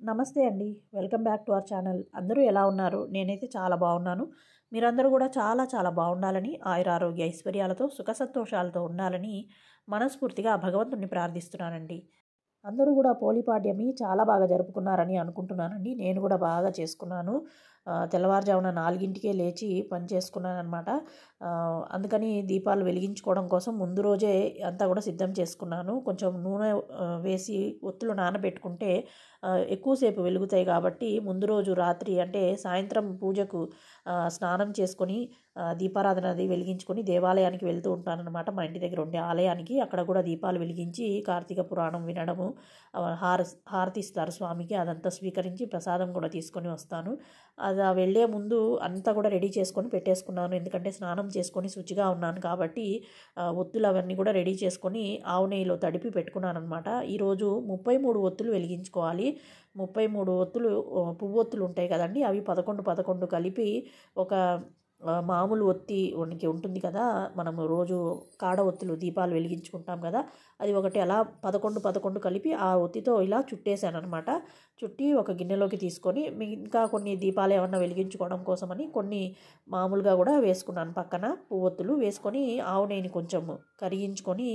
నమస్తే అండి. Welcome back to our channel. అందరూ ఎలా ఉన్నారు? నేనైతే చాలా బాగున్నాను. మీరందరూ కూడా చాలా చాలా బాగుండాలని, ఆయురారోగ్య ఐశ్వర్యాలతో సుఖ సంతోషాలతో ఉండాలని మనస్ఫూర్తిగా ఆ భగవంతుడిని ప్రార్థిస్తున్నానండి. అందరూ కూడా పోలిపాడ్యమి చాలా బాగా జరుపుకున్నారని అనుకుంటున్నానండి. నేను కూడా బాగా చేసుకున్నాను. తెల్లవారుజామున 4కే లేచి పని చేసుకున్నాననమాట. అందుకని దీపాలు వెలిగించుకోవడం కోసం ముందు రోజే అంతా కూడా సిద్ధం చేసుకున్నాను. కొంచెం నూనె వేసి ఒత్తులు నానబెట్టుకుంటే ఎక్కువసేపు వెలుగుతాయి కాబట్టి ముందు రోజు రాత్రి అంటే సాయంత్రం పూజకు స్నానం చేసుకొని దీపారాధన అది వెలిగించుకొని దేవాలయానికి వెళ్తూ ఉంటానన్నమాట. మా ఇంటి దగ్గర ఉండే ఆలయానికి అక్కడ కూడా దీపాలు వెలిగించి కార్తీక పురాణం వినడము, హారతి ఇస్తారు స్వామికి, అదంతా స్వీకరించి ప్రసాదం కూడా తీసుకొని వస్తాను. అది వెళ్ళే ముందు అంతా కూడా రెడీ చేసుకొని పెట్టేసుకున్నాను. ఎందుకంటే స్నానం చేసుకొని శుచిగా ఉన్నాను కాబట్టి ఒత్తులు అవన్నీ కూడా రెడీ చేసుకొని ఆవు నెయ్యిలో తడిపి పెట్టుకున్నాను అనమాట. ఈరోజు 33 ఒత్తులు వెలిగించుకోవాలి. 33 ఒత్తులు పువ్వొత్తులు ఉంటాయి కదండి, అవి 11 కలిపి ఒక మామూలు ఒత్తి ఉనికి ఉంటుంది కదా, మనము రోజు కాడ ఒత్తులు దీపాలు వెలిగించుకుంటాం కదా, అది ఒకటి అలా 11 కలిపి ఆ ఒత్తితో ఇలా చుట్టేసాను అనమాట. చుట్టి ఒక గిన్నెలోకి తీసుకొని ఇంకా కొన్ని దీపాలు ఏమన్నా వెలిగించుకోవడం కోసమని కొన్ని మామూలుగా కూడా వేసుకున్నాను. పక్కన పువ్వొత్తులు వేసుకొని ఆవు నెయ్యిని కొంచెం కరిగించుకొని,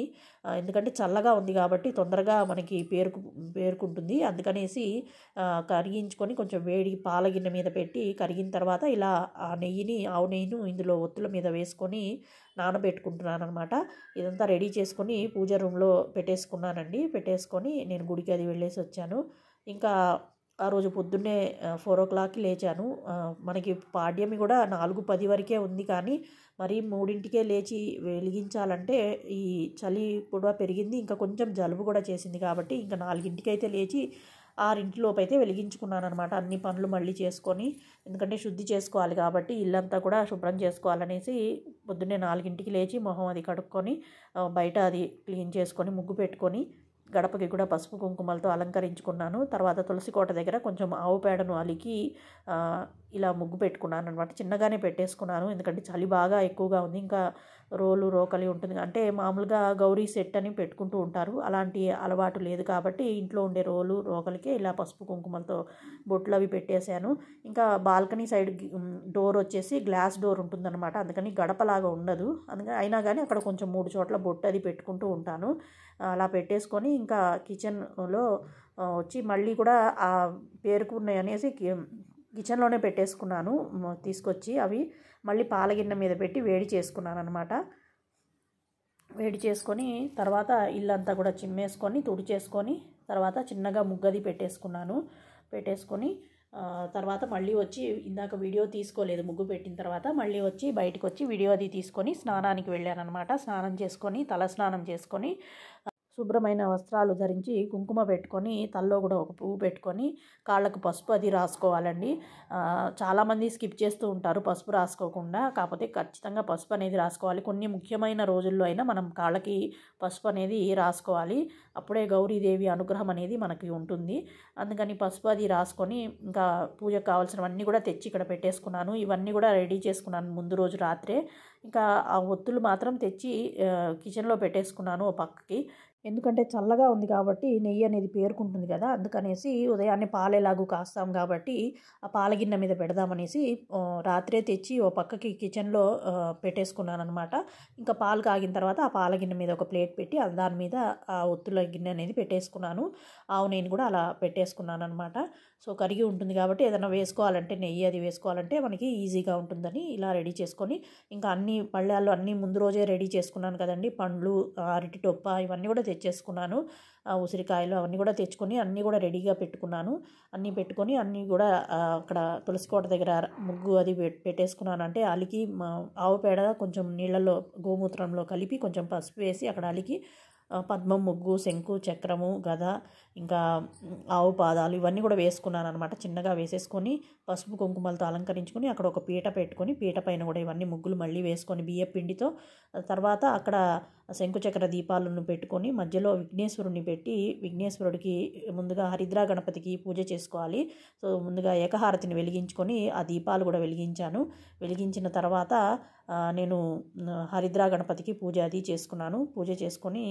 ఎందుకంటే చల్లగా ఉంది కాబట్టి తొందరగా మనకి పేరుకుంటుంది, అందుకనేసి కరిగించుకొని కొంచెం వేడి పాల గిన్నె మీద పెట్టి కరిగిన తర్వాత ఇలా ఆ ఆవు నెయ్యిని ఇందులో ఒత్తుల మీద వేసుకొని నానబెట్టుకుంటున్నాను అనమాట. ఇదంతా రెడీ చేసుకొని పూజ రూమ్లో పెట్టేసుకున్నానండి. పెట్టేసుకొని నేను గుడికి అది వెళ్ళేసి వచ్చాను. ఇంకా ఆ రోజు పొద్దున్నే 4 o'clockకి లేచాను. మనకి పాడ్యమి కూడా 4:10 వరకే ఉంది, కానీ మరి 3కే లేచి వెలిగించాలంటే ఈ చలి కూడా పెరిగింది, ఇంకా కొంచెం జలుబు కూడా చేసింది కాబట్టి ఇంకా 4కి అయితే లేచి 6 అయితే వెలిగించుకున్నాను అనమాట. అన్ని పనులు మళ్ళీ చేసుకొని, ఎందుకంటే శుద్ధి చేసుకోవాలి కాబట్టి ఇల్లంతా కూడా శుభ్రం చేసుకోవాలనేసి పొద్దున్నే 4కి లేచి మొహం అది కడుక్కొని బయట అది క్లీన్ చేసుకొని ముగ్గు పెట్టుకొని గడపకి కూడా పసుపు కుంకుమలతో అలంకరించుకున్నాను. తర్వాత తులసి కోట దగ్గర కొంచెం ఆవు పేడను అలికి ఇలా ముగ్గు పెట్టుకున్నాను అనమాట. చిన్నగానే పెట్టేసుకున్నాను ఎందుకంటే చలి బాగా ఎక్కువగా ఉంది. ఇంకా రోకలి ఉంటుంది, అంటే మామూలుగా గౌరీ సెట్ అని పెట్టుకుంటూ ఉంటారు, అలాంటి అలవాటు లేదు కాబట్టి ఇంట్లో ఉండే రోకలికే ఇలా పసుపు కుంకుమలతో బొట్లు అవి పెట్టేశాను. ఇంకా బాల్కనీ సైడ్ డోర్ వచ్చేసి గ్లాస్ డోర్ ఉంటుందన్నమాట, అందుకని గడపలాగా ఉండదు, అందుకని అయినా కానీ అక్కడ కొంచెం 3 చోట్ల బొట్టు అది పెట్టుకుంటూ ఉంటాను. అలా పెట్టేసుకొని ఇంకా కిచెన్లో వచ్చి మళ్ళీ కూడా ఆ పేరుకున్నాయి అనేసి కిచెన్లోనే పెట్టేసుకున్నాను. తీసుకొచ్చి అవి మళ్ళీ పాలగిన్నె మీద పెట్టి వేడి చేసుకున్నాను అనమాట. వేడి చేసుకొని తర్వాత ఇల్లంతా కూడా చిమ్మేసుకొని తుడిచేసుకొని తర్వాత చిన్నగా ముగ్గది పెట్టేసుకొని తర్వాత మళ్ళీ వచ్చి ఇందాక వీడియో తీసుకోలేదు, ముగ్గు పెట్టిన తర్వాత మళ్ళీ వచ్చి బయటకు వచ్చి వీడియో అది తీసుకొని స్నానానికి వెళ్ళాను అనమాట. స్నానం చేసుకొని తల స్నానం చేసుకొని శుభ్రమైన వస్త్రాలు ధరించి కుంకుమ పెట్టుకొని తలలో కూడా ఒక పువ్వు పెట్టుకొని కాళ్ళకు పసుపు అది రాసుకోవాలండి. చాలామంది స్కిప్ చేస్తూ ఉంటారు పసుపు రాసుకోకుండా, కాకపోతే ఖచ్చితంగా పసుపు అనేది రాసుకోవాలి. కొన్ని ముఖ్యమైన రోజుల్లో అయినా మనం కాళ్ళకి పసుపు అనేది రాసుకోవాలి, అప్పుడే గౌరీదేవి అనుగ్రహం అనేది మనకి ఉంటుంది. అందుకని పసుపు అది రాసుకొని ఇంకా పూజకు కావాల్సినవన్నీ కూడా తెచ్చి ఇక్కడ పెట్టేసుకున్నాను. ఇవన్నీ కూడా రెడీ చేసుకున్నాను ముందు రోజు రాత్రే. ఇంకా ఆ ఒత్తులు మాత్రం తెచ్చి కిచెన్లో పెట్టేసుకున్నాను ఓ పక్కకి, ఎందుకంటే చల్లగా ఉంది కాబట్టి నెయ్యి అనేది పేరుకుంటుంది కదా, అందుకనేసి ఉదయాన్నే పాలు ఎలాగూ కాస్తాం కాబట్టి ఆ పాలగిన్నె మీద పెడదామనేసి రాత్రే తెచ్చి ఓ పక్కకి కిచెన్లో పెట్టేసుకున్నాను అనమాట. ఇంకా పాలు కాగిన తర్వాత ఆ పాలగిన్నె మీద ఒక ప్లేట్ పెట్టి దాని మీద ఆ ఒత్తుల గిన్నె అనేది పెట్టేసుకున్నాను. ఆవు నెయ్యిని కూడా అలా పెట్టేసుకున్నాను అనమాట. సో కరిగి ఉంటుంది కాబట్టి ఏదైనా వేసుకోవాలంటే నెయ్యి అది వేసుకోవాలంటే మనకి ఈజీగా ఉంటుందని ఇలా రెడీ చేసుకొని ఇంకా అన్ని పళ్ళాల్లో అన్నీ ముందు రోజే రెడీ చేసుకున్నాను కదండి. పండ్లు, అరటి టొప్ప ఇవన్నీ కూడా తెచ్చేసుకున్నాను. ఉసిరికాయలు అవన్నీ కూడా తెచ్చుకొని అన్నీ కూడా రెడీగా పెట్టుకున్నాను. అన్నీ పెట్టుకొని అన్నీ కూడా అక్కడ తులసి కోట దగ్గర ముగ్గు అది పెట్టేసుకున్నాను. అంటే అలికి ఆవు పేడ కొంచెం నీళ్ళలో గోమూత్రంలో కలిపి కొంచెం పసుపు వేసి అక్కడ అలికి పద్మం ముగ్గు, శంకు, చక్రము, గద, ఇంకా ఆవు పాదాలు ఇవన్నీ కూడా వేసుకున్నాను అనమాట. చిన్నగా వేసేసుకొని పసుపు కుంకుమలతో అలంకరించుకొని అక్కడ ఒక పీట పెట్టుకొని పీట పైన కూడా ఇవన్నీ ముగ్గులు మళ్ళీ వేసుకొని బియ్య పిండితో తర్వాత అక్కడ శంకుచక్ర దీపాలను పెట్టుకొని మధ్యలో విఘ్నేశ్వరుని పెట్టి విఘ్నేశ్వరుడికి ముందుగా హరిద్రా గణపతికి పూజ చేసుకోవాలి. సో ముందుగా ఏకహారతిని వెలిగించుకొని ఆ దీపాలు కూడా వెలిగించాను. వెలిగించిన తర్వాత నేను హరిద్రా గణపతికి పూజ అది చేసుకున్నాను. పూజ చేసుకొని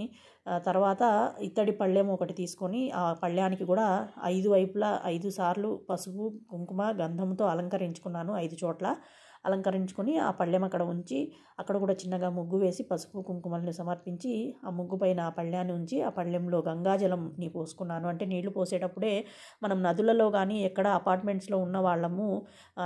తర్వాత ఇత్తడి పళ్ళెం ఒకటి తీసుకొని ఆ పళ్ళానికి కూడా 5 వైపులా 5 సార్లు పసుపు కుంకుమ గంధంతో అలంకరించుకున్నాను. 5 చోట్ల అలంకరించుకొని ఆ పళ్ళెం అక్కడ ఉంచి అక్కడ కూడా చిన్నగా ముగ్గు వేసి పసుపు కుంకుమల్ని సమర్పించి ఆ ముగ్గు పైన ఆ పళ్ళాన్ని ఉంచి ఆ పళ్ళెంలో గంగాజలంని పోసుకున్నాను. అంటే నీళ్లు పోసేటప్పుడే మనం నదులలో కానీ ఎక్కడ అపార్ట్మెంట్స్లో ఉన్న వాళ్ళము,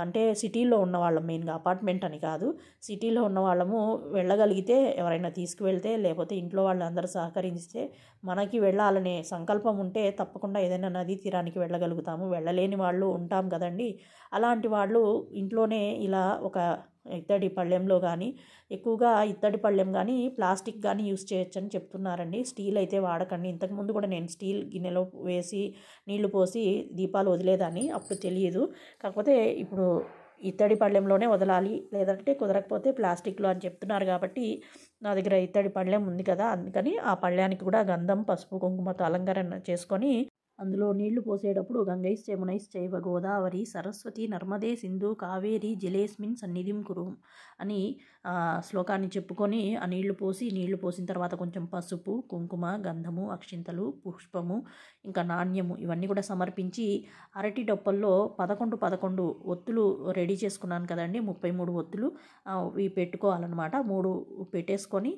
అంటే సిటీలో ఉన్న వాళ్ళం, మెయిన్గా అపార్ట్మెంట్ అని కాదు, సిటీలో ఉన్న వాళ్ళము వెళ్ళగలిగితే ఎవరైనా తీసుకువెళ్తే లేకపోతే ఇంట్లో వాళ్ళందరూ సహకరిస్తే మనకి వెళ్ళాలనే సంకల్పం ఉంటే తప్పకుండా ఏదైనా నదీ తీరానికి వెళ్ళగలుగుతాము. వెళ్ళలేని వాళ్ళు ఉంటాం కదండి. అలాంటి వాళ్ళు ఇంట్లోనే ఇలా ఒక ఇత్తడి పళ్ళెంలో కానీ, ఎక్కువగా ఇత్తడి పళ్ళెం కానీ ప్లాస్టిక్ కానీ యూస్ చేయొచ్చని చెప్తున్నారండి. స్టీల్ అయితే వాడకండి. ఇంతకుముందు కూడా నేను స్టీల్ గిన్నెలో వేసి నీళ్లు పోసి దీపాలు వదిలేదాన్ని, అప్పుడు తెలియదు. కాకపోతే ఇప్పుడు ఇత్తడి పళ్ళెంలోనే వదలాలి, లేదంటే కుదరకపోతే ప్లాస్టిక్లో అని చెప్తున్నారు కాబట్టి నా దగ్గర ఇత్తడి పళ్ళెం ఉంది కదా, అందుకని ఆ పళ్ళానికి కూడా గంధం పసుపు కుంకుమతో అలంకరణ చేసుకొని అందులో నీళ్లు పోసేటప్పుడు గంగైశ్చ యమునైశ్చైవ గోదావరి సరస్వతి నర్మదే సింధు కావేరి జలేస్మిన్ సన్నిధిం కురు అని శ్లోకాన్ని చెప్పుకొని ఆ నీళ్లు పోసిన తర్వాత కొంచెం పసుపు కుంకుమ గంధము అక్షింతలు పుష్పము ఇంకా నాణ్యము ఇవన్నీ కూడా సమర్పించి అరటి డొప్పల్లో 11 ఒత్తులు రెడీ చేసుకున్నాను కదండి, 33 ఒత్తులు ఇవి పెట్టుకోవాలన్నమాట. 3 పెట్టేసుకొని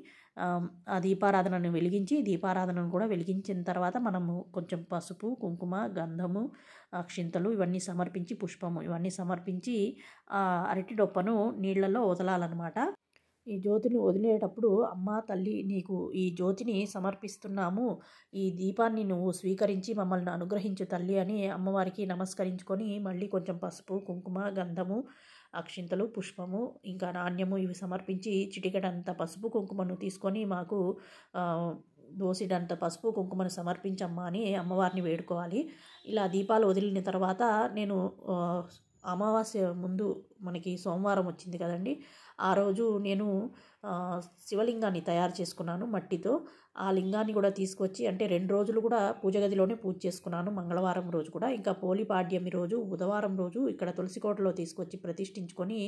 ఆ దీపారాధనను వెలిగించి దీపారాధనను కూడా వెలిగించిన తర్వాత మనము కొంచెం పసుపు కుంకుమ గంధము అక్షింతలు ఇవన్నీ సమర్పించి పుష్పము ఇవన్నీ సమర్పించి ఆ అరటి డొప్పను నీళ్లలో వదలాలన్నమాట. ఈ జ్యోతిని వదిలేటప్పుడు అమ్మ తల్లి నీకు ఈ జ్యోతిని సమర్పిస్తున్నాము, ఈ దీపాన్ని నువ్వు స్వీకరించి మమ్మల్ని అనుగ్రహించు తల్లి అని అమ్మవారికి నమస్కరించుకొని మళ్ళీ కొంచెం పసుపు కుంకుమ గంధము అక్షింతలు పుష్పము ఇంకా నాణ్యము ఇవి సమర్పించి చిటికెడంత పసుపు కుంకుమను తీసుకొని మాకు దోసిడంత పసుపు కుంకుమను సమర్పించమ్మా అని అమ్మవారిని వేడుకోవాలి. ఇలా దీపాలు వదిలిన తర్వాత నేను అమావాస్య ముందు మనకి సోమవారం వచ్చింది కదండి, ఆ రోజు నేను శివలింగాన్ని తయారు చేసుకున్నాను మట్టితో. ఆ లింగాన్ని కూడా తీసుకొచ్చి అంటే 2 రోజులు కూడా పూజ గదిలోనే పూజ చేసుకున్నాను. మంగళవారం రోజు కూడా ఇంకా పోలిపాడ్యమి రోజు బుధవారం రోజు ఇక్కడ తులసికోటలో తీసుకొచ్చి ప్రతిష్ఠించుకొని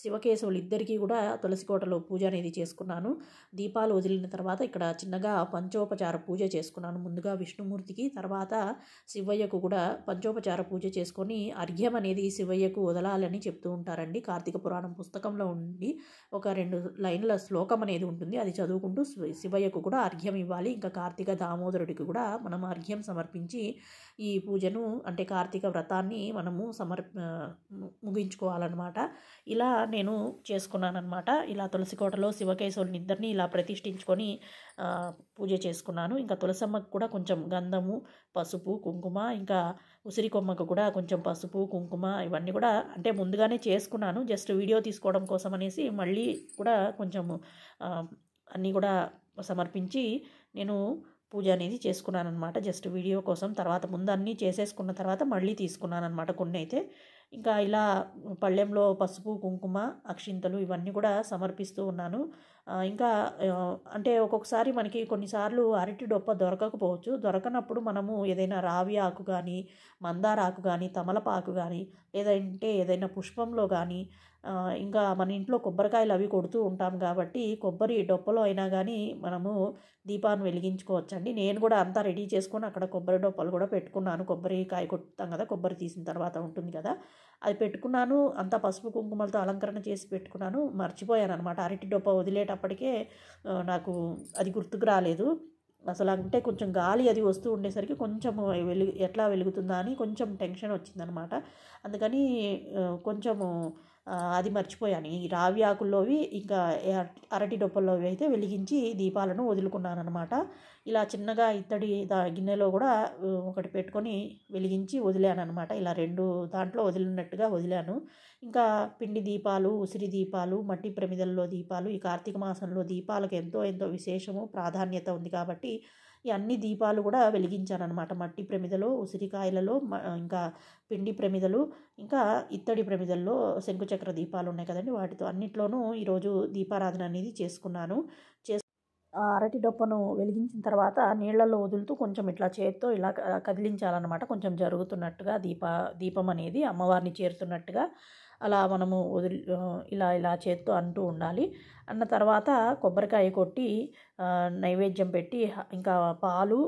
శివకేశవులు ఇద్దరికీ కూడా తులసికోటలో పూజ అనేది చేసుకున్నాను. దీపాలు వదిలిన తర్వాత ఇక్కడ చిన్నగా పంచోపచార పూజ చేసుకున్నాను. ముందుగా విష్ణుమూర్తికి, తర్వాత శివయ్యకు కూడా పంచోపచార పూజ చేసుకొని అర్ఘ్యం అనేది శివయ్యకు వదలాలని చెప్తూ ఉంటారండి. కార్తీక పురాణం పుస్తకంలో ఉండి ఒక 2 లైన్ల శ్లోకం అనేది ఉంటుంది, అది చదువుకుంటూ శివయ్యకు కూడా అర్ఘ్యం ఇవ్వాలి. ఇంకా కార్తీక దామోదరుడికి కూడా మనం అర్ఘ్యం సమర్పించి ఈ పూజను అంటే కార్తీక వ్రతాన్ని మనము ముగించుకోవాలన్నమాట. ఇలా నేను చేసుకున్నానమాట. ఇలా తులసికోటలో శివకేశవులని ఇద్దరిని ఇలా ప్రతిష్ఠించుకొని పూజ చేసుకున్నాను. ఇంకా తులసమ్మకు కూడా కొంచెం గంధము పసుపు కుంకుమ ఇంకా ఉసిరి కొమ్మకు కూడా కొంచెం పసుపు కుంకుమ ఇవన్నీ కూడా అంటే ముందుగానే చేసుకున్నాను, జస్ట్ వీడియో తీసుకోవడం కోసం అనేసి మళ్ళీ కూడా కొంచెము అన్నీ కూడా సమర్పించి నేను పూజ అనేది చేసుకున్నాను అనమాట, జస్ట్ వీడియో కోసం. తర్వాత ముందు అన్నీ చేసేసుకున్న తర్వాత మళ్ళీ తీసుకున్నాను అనమాట కొన్ని అయితే. ఇంకా ఇలా పళ్ళెంలో పసుపు కుంకుమ అక్షింతలు ఇవన్నీ కూడా సమర్పిస్తూ ఉన్నాను. ఇంకా అంటే ఒక్కొక్కసారి మనకి కొన్నిసార్లు అరటి డొప్ప దొరకకపోవచ్చు. దొరకనప్పుడు మనము ఏదైనా రావి ఆకు కానీ మందార ఆకు కానీ తమలపాకు కానీ లేదంటే ఏదైనా పుష్పంలో కానీ ఇంకా మన ఇంట్లో కొబ్బరికాయలు అవి కొడుతూ ఉంటాం కాబట్టి కొబ్బరి డొప్పలో అయినా కానీ మనము దీపాన్ని వెలిగించుకోవచ్చండి. నేను కూడా అంతా రెడీ చేసుకొని అక్కడ కొబ్బరి డొప్పలు కూడా పెట్టుకున్నాను. కొబ్బరికాయ కొట్టుతాం కదా, కొబ్బరి తీసిన తర్వాత ఉంటుంది కదా, అది పెట్టుకున్నాను. అంతా పసుపు కుంకుమలతో అలంకరణ చేసి పెట్టుకున్నాను. మర్చిపోయాను అనమాట, అరటి డొప్ప వదిలేటప్పటికే నాకు అది గుర్తుకు రాలేదు అసలు. అంటే కొంచెం గాలి అది వస్తూ ఉండేసరికి కొంచెం ఎట్లా వెలుగుతుందా అని కొంచెం టెన్షన్ వచ్చిందనమాట. అందుకని కొంచెము అది మర్చిపోయాను. ఈ రావి ఆకుల్లోవి ఇంకా అరటి డొప్పల్లోవి అయితే వెలిగించి దీపాలను వదులుకున్నాను అనమాట. ఇలా చిన్నగా ఇత్తడి గిన్నెలో కూడా ఒకటి పెట్టుకొని వెలిగించి వదిలాను అనమాట. ఇలా 2 దాంట్లో వదిలినట్టుగా వదిలాను. ఇంకా పిండి దీపాలు ఉసిరి దీపాలు మట్టి ప్రమిదల్లో దీపాలు ఈ కార్తీక మాసంలో దీపాలకు ఎంతో విశేషము ప్రాధాన్యత ఉంది కాబట్టి ఈ అన్ని దీపాలు కూడా వెలిగించానమాట. మట్టి ప్రమిదలో ఉసిరికాయలలో ఇంకా పిండి ప్రమిదలు ఇంకా ఇత్తడి ప్రమిదల్లో శంకుచక్ర దీపాలు ఉన్నాయి కదండి, వాటితో అన్నిట్లోనూ ఈరోజు దీపారాధన అనేది చేసుకున్నాను. అరటి డొప్పను వెలిగించిన తర్వాత నీళ్లలో వదులుతూ కొంచెం ఇట్లా చేత్తో ఇలా కదిలించాలన్నమాట, కొంచెం జరుగుతున్నట్టుగా దీపం అనేది అమ్మవారిని చేరుతున్నట్టుగా అలా మనము ఇలా ఇలా చేత్తో అంటూ ఉండాలి. అన్న తర్వాత కొబ్బరికాయ కొట్టి నైవేద్యం పెట్టి ఇంకా పాలు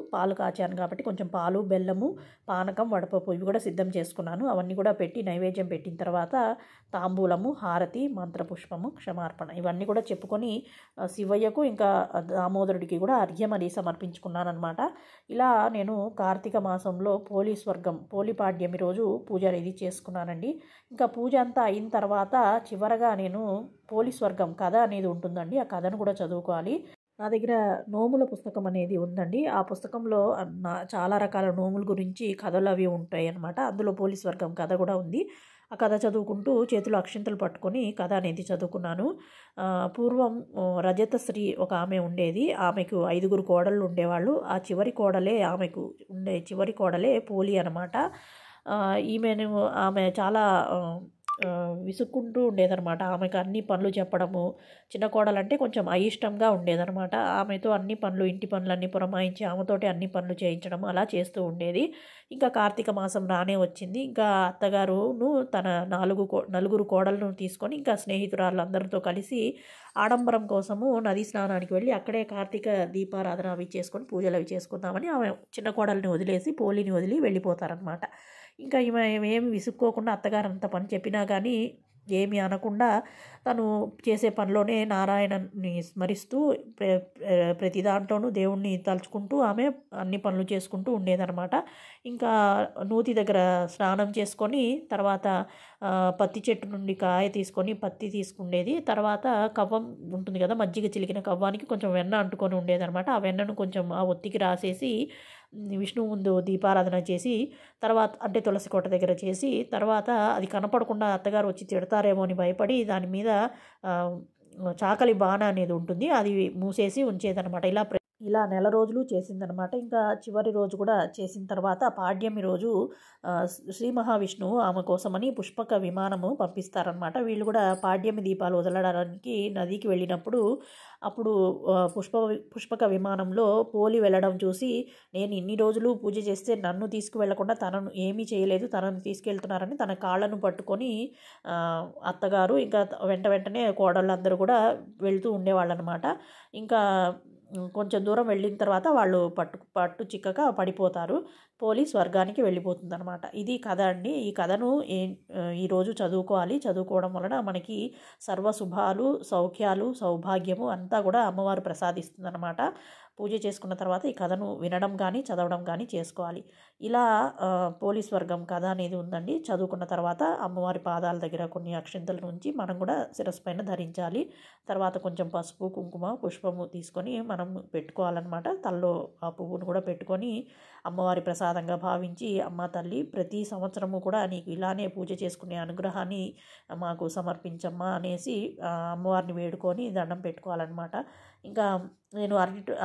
కాచాను కాబట్టి కొంచెం పాలు, బెల్లము, పానకం, వడపప్పు ఇవి కూడా సిద్ధం చేసుకున్నాను. అవన్నీ కూడా పెట్టి నైవేద్యం పెట్టిన తర్వాత తాంబూలము, హారతి, మంత్రపుష్పము, క్షమార్పణ ఇవన్నీ కూడా చెప్పుకొని శివయ్యకు ఇంకా దామోదరుడికి కూడా అర్ఘ్యం అది సమర్పించుకున్నాను అనమాట. ఇలా నేను కార్తీక మాసంలో పోలిపాడ్యమి రోజు పూజ అనేది చేసుకున్నానండి. ఇంకా పూజ అంతా అయిన తర్వాత చివరగా నేను పోలి స్వర్గం కథ అనేది ఉంటుందండి. ఆ కథను కూడా చదువుకోవాలి. నా దగ్గర నోముల పుస్తకం అనేది ఉందండి. ఆ పుస్తకంలో చాలా రకాల నోముల గురించి కథలు అవి ఉంటాయి అన్నమాట. అందులో పోలీస్ వర్గం కథ కూడా ఉంది. ఆ కథ చదువుకుంటూ చేతిలో అక్షింతలు పట్టుకొని కథ అనేది చదువుకున్నాను. పూర్వం రజతశ్రీ ఒక ఆమె ఉండేది. ఆమెకు 5 కోడళ్ళు ఉండేవాళ్ళు. ఆ చివరి కోడలే పోలి అనమాట. ఆమె చాలా విసుక్కుంటూ ఉండేదనమాట. ఆమెకు అన్ని పనులు చెప్పడము, చిన్న కోడలంటే కొంచెం అయిష్టంగా ఉండేదనమాట. ఆమెతో అన్ని పనులు, ఇంటి పనులన్నీ పురమాయించి ఆమెతోటి అన్ని పనులు చేయించడం అలా చేస్తూ ఉండేది. ఇంకా కార్తీక మాసం రానే వచ్చింది. ఇంకా అత్తగారును తన 4 కోడలను తీసుకొని ఇంకా స్నేహితురాళ్ళందరితో కలిసి ఆడంబరం కోసము నదీ స్నానానికి వెళ్ళి అక్కడే కార్తీక దీపారాధన అవి చేసుకొని పూజలు అవి చేసుకుందామని ఆమె చిన్న కోడల్ని వదిలేసి పోలిని వదిలి వెళ్ళిపోతారనమాట. ఇంకా ఏమి విసుక్కోకుండా అత్తగారు అంత పని చెప్పినా కానీ ఏమి అనకుండా తను చేసే పనిలోనే నారాయణని స్మరిస్తూ ప్రతి దాంట్లోనూ దేవుణ్ణి తలుచుకుంటూ ఆమె అన్ని పనులు చేసుకుంటూ ఉండేదన్నమాట. ఇంకా నూతి దగ్గర స్నానం చేసుకొని తర్వాత పత్తి చెట్టు నుండి కాయ తీసుకొని పత్తి తీసుకుండేది. తర్వాత కవ్వం ఉంటుంది కదా, మజ్జిగ చిలికిన కవ్వానికి కొంచెం వెన్న అంటుకొని ఉండేదన్నమాట. ఆ వెన్నను కొంచెం ఆ ఒత్తికి రాసేసి విష్ణువు ముందు దీపారాధన చేసి తర్వాత అంటే తులసి కోట దగ్గర చేసి తర్వాత అది కనపడకుండా అత్తగారు వచ్చి తిడతారేమో అని భయపడి దాని మీద చాకలి బాణ అనేది ఉంటుంది, అది మూసేసి ఉంచేదనమాట. ఇలా నెల రోజులు చేసిందనమాట. ఇంకా చివరి రోజు కూడా చేసిన తర్వాత పాడ్యమి రోజు శ్రీ మహావిష్ణువు ఆమె కోసమని పుష్పక విమానము పంపిస్తారనమాట. వీళ్ళు కూడా పాడ్యమి దీపాలు వదలడానికి నదికి వెళ్ళినప్పుడు అప్పుడు పుష్పక విమానంలో పోలి వెళ్ళడం చూసి నేను ఇన్ని రోజులు పూజ చేస్తే నన్ను తీసుకువెళ్లకుండా తనను ఏమీ చేయలేదు, తనను తీసుకెళ్తున్నారని తన కాళ్ళను పట్టుకొని అత్తగారు ఇంకా వెంటనే కోడళ్ళందరూ కూడా వెళ్తూ ఉండేవాళ్ళు అనమాట. ఇంకా కొంచెం దూరం వెళ్ళిన తర్వాత వాళ్ళు పట్టు చిక్కక పడిపోతారు. పోలి స్వర్గానికి వెళ్ళిపోతుంది అనమాట. ఇది కథ అండి. ఈ కథను ఈరోజు చదువుకోవాలి. చదువుకోవడం వలన మనకి సర్వశుభాలు, సౌఖ్యాలు, సౌభాగ్యము అంతా కూడా అమ్మవారు ప్రసాదిస్తుంది అనమాట. పూజ చేసుకున్న తర్వాత ఈ కథను వినడం కానీ చదవడం కానీ చేసుకోవాలి. ఇలా పోలీస్ వర్గం కథ అనేది ఉందండి. చదువుకున్న తర్వాత అమ్మవారి పాదాల దగ్గర కొన్ని అక్షింతల నుంచి మనం కూడా శిరస్సు పైన ధరించాలి. తర్వాత కొంచెం పసుపు, కుంకుమ, పుష్పము తీసుకొని మనం పెట్టుకోవాలన్నమాట. తలలో ఆ పువ్వును కూడా పెట్టుకొని అమ్మవారి ప్రసాదంగా భావించి అమ్మ తల్లి ప్రతి సంవత్సరము కూడా నీకు ఇలానే పూజ చేసుకునే అనుగ్రహాన్ని మాకు సమర్పించమ్మా అనేసి అమ్మవారిని వేడుకొని దండం పెట్టుకోవాలన్నమాట. ఇంకా నేను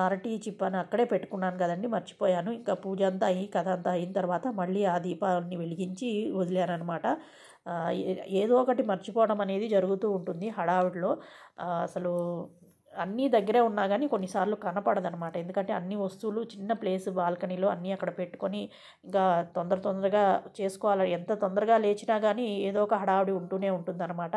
అరటి చిప్పను అక్కడే పెట్టుకున్నాను కదండి, మర్చిపోయాను. ఇంకా పూజ అంతా కథ అంతా అయిన తర్వాత మళ్ళీ ఆ దీపాన్ని వెలిగించి వదిలానమాట. ఏదో ఒకటి మర్చిపోవడం అనేది జరుగుతూ ఉంటుంది హడావిడిలో. అసలు అన్నీ దగ్గరే ఉన్నా కానీ కొన్నిసార్లు కనపడదనమాట. ఎందుకంటే అన్ని వస్తువులు చిన్న ప్లేస్ బాల్కనీలో అన్నీ అక్కడ పెట్టుకొని ఇంకా తొందరగా చేసుకోవాలి. ఎంత తొందరగా లేచినా కానీ ఏదో ఒక హడావిడి ఉంటూనే ఉంటుందన్నమాట.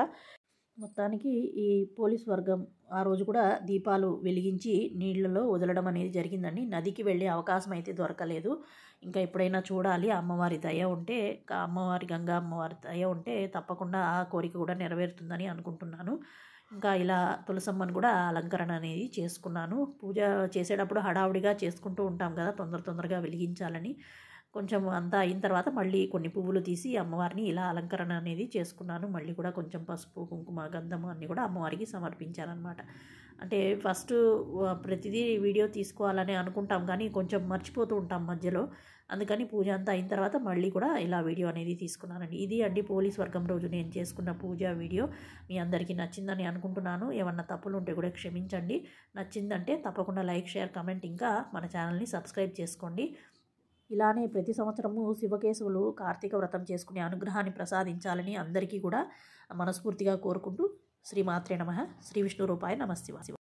మొత్తానికి ఈ పోలీస్ వర్గం ఆ రోజు కూడా దీపాలు వెలిగించి నీళ్ళలో వదలడం అనేది జరిగిందండి. నదికి వెళ్ళే అవకాశం అయితే దొరకలేదు. ఇంకా ఎప్పుడైనా చూడాలి, అమ్మవారి దయ ఉంటే, గంగా అమ్మవారి దయ ఉంటే తప్పకుండా ఆ కోరిక కూడా నెరవేరుతుందని అనుకుంటున్నాను. ఇంకా ఇలా తులసమ్మను కూడా అలంకరణ అనేది చేసుకున్నాను. పూజ చేసేటప్పుడు హడావుడిగా చేసుకుంటూ ఉంటాం కదా, తొందరగా వెలిగించాలని. కొంచెం అంతా అయిన తర్వాత మళ్ళీ కొన్ని పువ్వులు తీసి అమ్మవారిని ఇలా అలంకరణ అనేది చేసుకున్నాను. మళ్ళీ కూడా కొంచెం పసుపు, కుంకుమ, గంధము అన్నీ కూడా అమ్మవారికి సమర్పించానమాట. అంటే ఫస్ట్ ప్రతిదీ వీడియో తీసుకోవాలని అనుకుంటాం కానీ కొంచెం మర్చిపోతూ ఉంటాం మధ్యలో. అందుకని పూజ అంతా అయిన తర్వాత మళ్ళీ కూడా ఇలా వీడియో అనేది తీసుకున్నానండి. ఇది అండి పోలీస్ వర్గం రోజు నేను చేసుకున్న పూజ వీడియో. మీ అందరికీ నచ్చిందని అనుకుంటున్నాను. ఏమన్నా తప్పులు ఉంటే కూడా క్షమించండి. నచ్చిందంటే తప్పకుండా లైక్, షేర్, కమెంట్, ఇంకా మన ఛానల్ని సబ్స్క్రైబ్ చేసుకోండి. ఇలానే ప్రతి సంవత్సరము శివకేశవులు కార్తీక వ్రతం చేసుకునే అనుగ్రహాన్ని ప్రసాదించాలని అందరికీ కూడా మనస్ఫూర్తిగా కోరుకుంటూ శ్రీమాత్రే నమః. శ్రీ విష్ణు రూపాయ నమః శివాయ.